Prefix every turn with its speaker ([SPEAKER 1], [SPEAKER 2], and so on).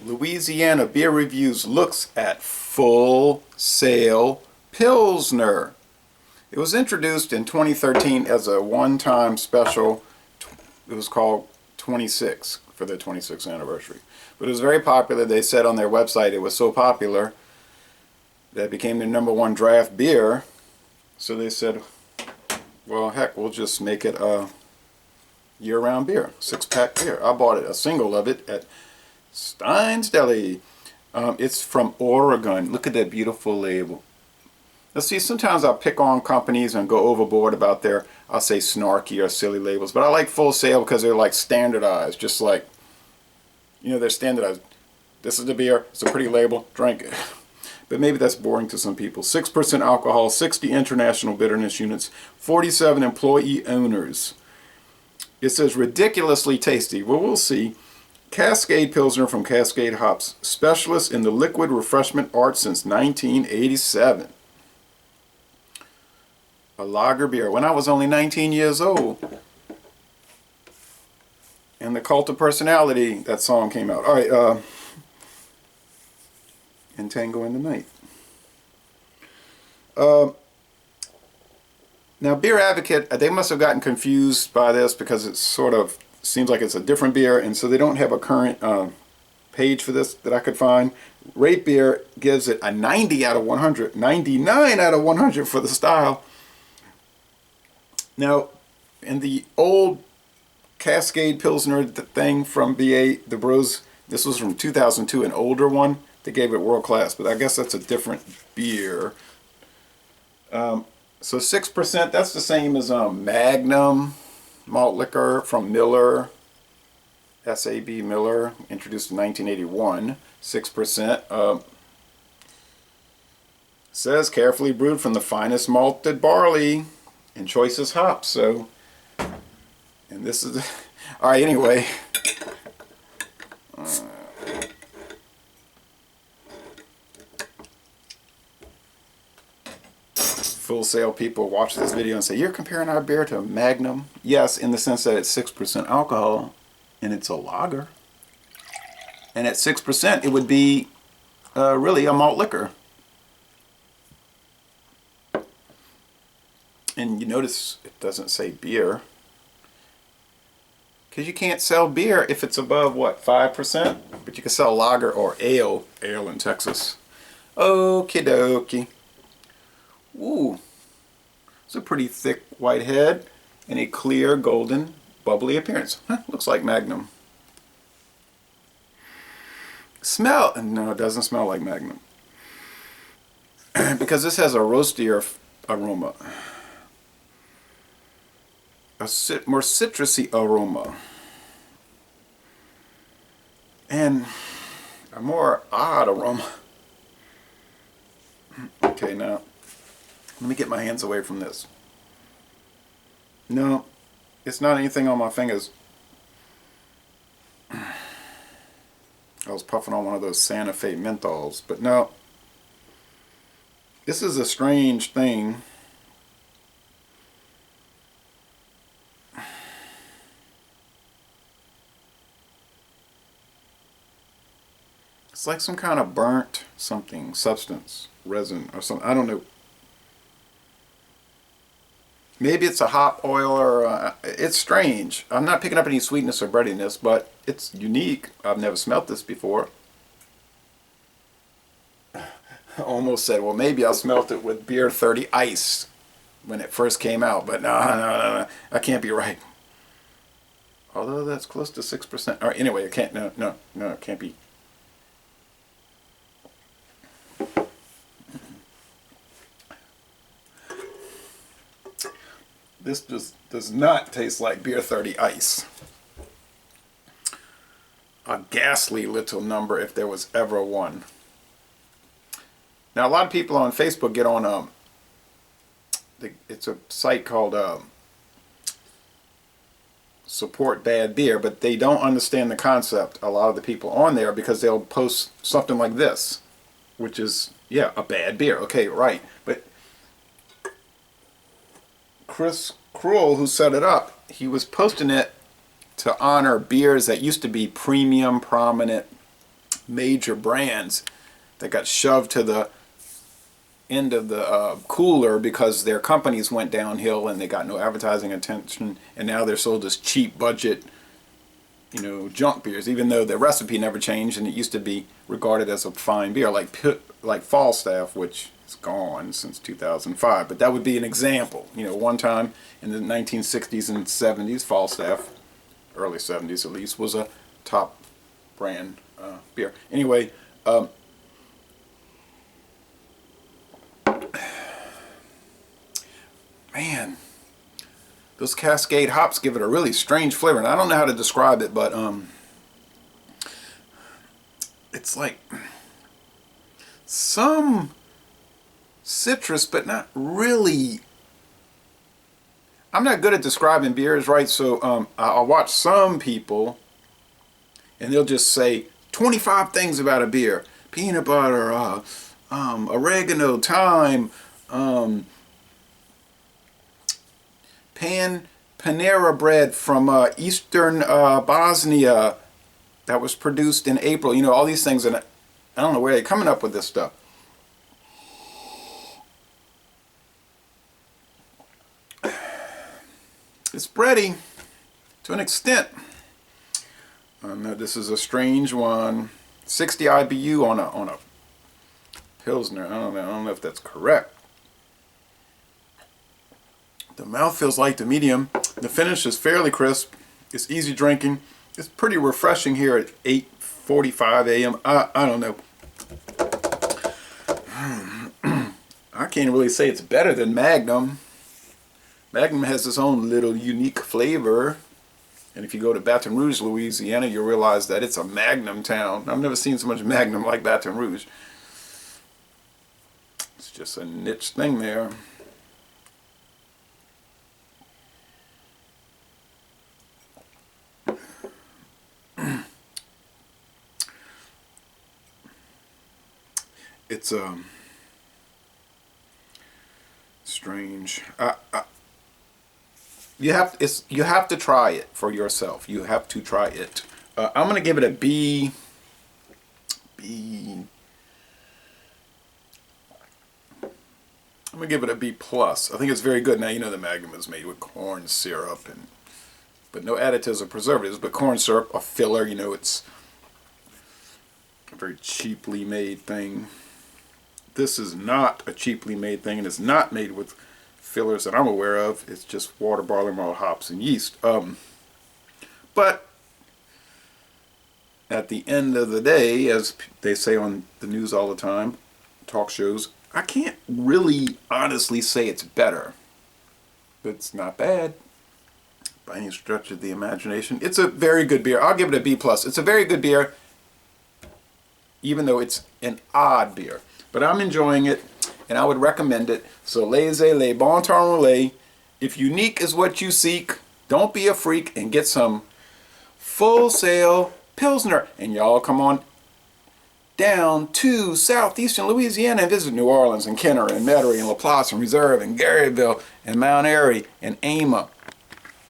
[SPEAKER 1] Louisiana Beer Reviews looks at Full Sail Pilsner. It was introduced in 2013 as a one-time special. It was called 26 for their 26th anniversary. But it was very popular. They said on their website it was so popular that it became their #1 draft beer. So they said, well, heck, we'll just make it a year-round beer, 6-pack beer. I bought a single of it at Stein's Deli. It's from Oregon. Look at that beautiful label. Let's see, sometimes I'll pick on companies and go overboard about their, I'll say, snarky or silly labels. But I like Full Sail because they're like standardized. Just like, you know, they're standardized. This is the beer. It's a pretty label. Drink it. But maybe that's boring to some people. 6% alcohol, 60 international bitterness units, 47 employee owners. It says ridiculously tasty. Well, we'll see. Cascade Pilsner from Cascade Hops, specialist in the liquid refreshment art since 1987. A lager beer. When I was only 19 years old. And the Cult of Personality, that song came out. All right, and Tango in the Night. Now, Beer Advocate, they must have gotten confused by this because it sort of seems like it's a different beer, and so they don't have a current page for this that I could find. Rate Beer gives it a 90 out of 100, 99 out of 100 for the style. Now, in the old Cascade Pilsner thing from BA, the Bros, this was from 2002, an older one. They gave it world class, but I guess that's a different beer. So 6%, that's the same as Magnum malt liquor from Miller, S.A.B. Miller, introduced in 1981, 6%. Says carefully brewed from the finest malted barley and choicest hops. So, and this is, all right, anyway. Full Sail people watch this video and say, you're comparing our beer to Magnum? Yes, in the sense that it's 6% alcohol and it's a lager. And at 6%, it would be really a malt liquor. And you notice it doesn't say beer. Because you can't sell beer if it's above, what, 5%? But you can sell lager or ale. Ale in Texas. Okie dokie. Ooh, it's a pretty thick white head and a clear golden bubbly appearance. Huh, looks like Magnum. Smell, no, it doesn't smell like Magnum. Because this has a roastier aroma. A more citrusy aroma. And a more odd aroma. Okay, now. Let me get my hands away from this. No, it's not anything on my fingers. I was puffing on one of those Santa Fe menthols, but no. This is a strange thing. It's like some kind of burnt something, substance, resin or something. I don't know. Maybe it's a hop oil or it's strange. I'm not picking up any sweetness or breadiness, but it's unique. I've never smelt this before. I almost said, well, maybe I smelt it with Beer 30 Ice when it first came out, but no, that can't be right. Although that's close to 6%. All right, anyway, it can't. No, it can't be. This just does not taste like Beer 30 Ice. A ghastly little number if there was ever one. Now a lot of people on Facebook get on it's a site called Support Bad Beer, but they don't understand the concept, a lot of the people on there, because they'll post something like this, which is, yeah, a bad beer. Okay, right. But Chris Krull, who set it up, he was posting it to honor beers that used to be premium, prominent major brands that got shoved to the end of the cooler because their companies went downhill and they got no advertising attention, and now they're sold as cheap budget, you know, junk beers, even though the recipe never changed and it used to be regarded as a fine beer, like Falstaff, which is gone since 2005. But that would be an example. You know, one time in the 1960s and 70s, Falstaff, early 70s at least, was a top brand beer. Anyway, man, those Cascade hops give it a really strange flavor, and I don't know how to describe it, but it's like some citrus, but not really. I'm not good at describing beers, right? So I'll watch some people, and they'll just say 25 things about a beer: peanut butter, oregano, thyme, Panera bread from eastern Bosnia that was produced in April. You know, all these things, and I don't know where they're coming up with this stuff. It's bready to an extent. No, this is a strange one. 60 IBU on a Pilsner. I don't know if that's correct. The mouth feels light to medium. The finish is fairly crisp. It's easy drinking. It's pretty refreshing here at 8:45 a.m. I don't know. I can't really say it's better than Magnum. Magnum has its own little unique flavor. And if you go to Baton Rouge, Louisiana, you'll realize that it's a Magnum town. I've never seen so much Magnum like Baton Rouge. It's just a niche thing there. It's strange. You have to try it for yourself. You have to try it. I'm gonna give it a B. I'm gonna give it a B plus. I think it's very good. Now you know the Magnum is made with corn syrup but no additives or preservatives. But corn syrup, a filler. You know, it's a very cheaply made thing. This is not a cheaply made thing, and it's not made with fillers that I'm aware of. It's just water, barley malt, hops, and yeast. But at the end of the day, as they say on the news all the time, talk shows, I can't really honestly say it's better. But it's not bad by any stretch of the imagination. It's a very good beer. I'll give it a B plus. It's a very good beer, even though it's an odd beer. But I'm enjoying it, and I would recommend it. So laissez les bon temps rouler. If unique is what you seek, don't be a freak and get some Full Sail Pilsner. And y'all come on down to southeastern Louisiana and visit New Orleans and Kenner and Metairie and La Place and Reserve and Garyville and Mount Airy and Ama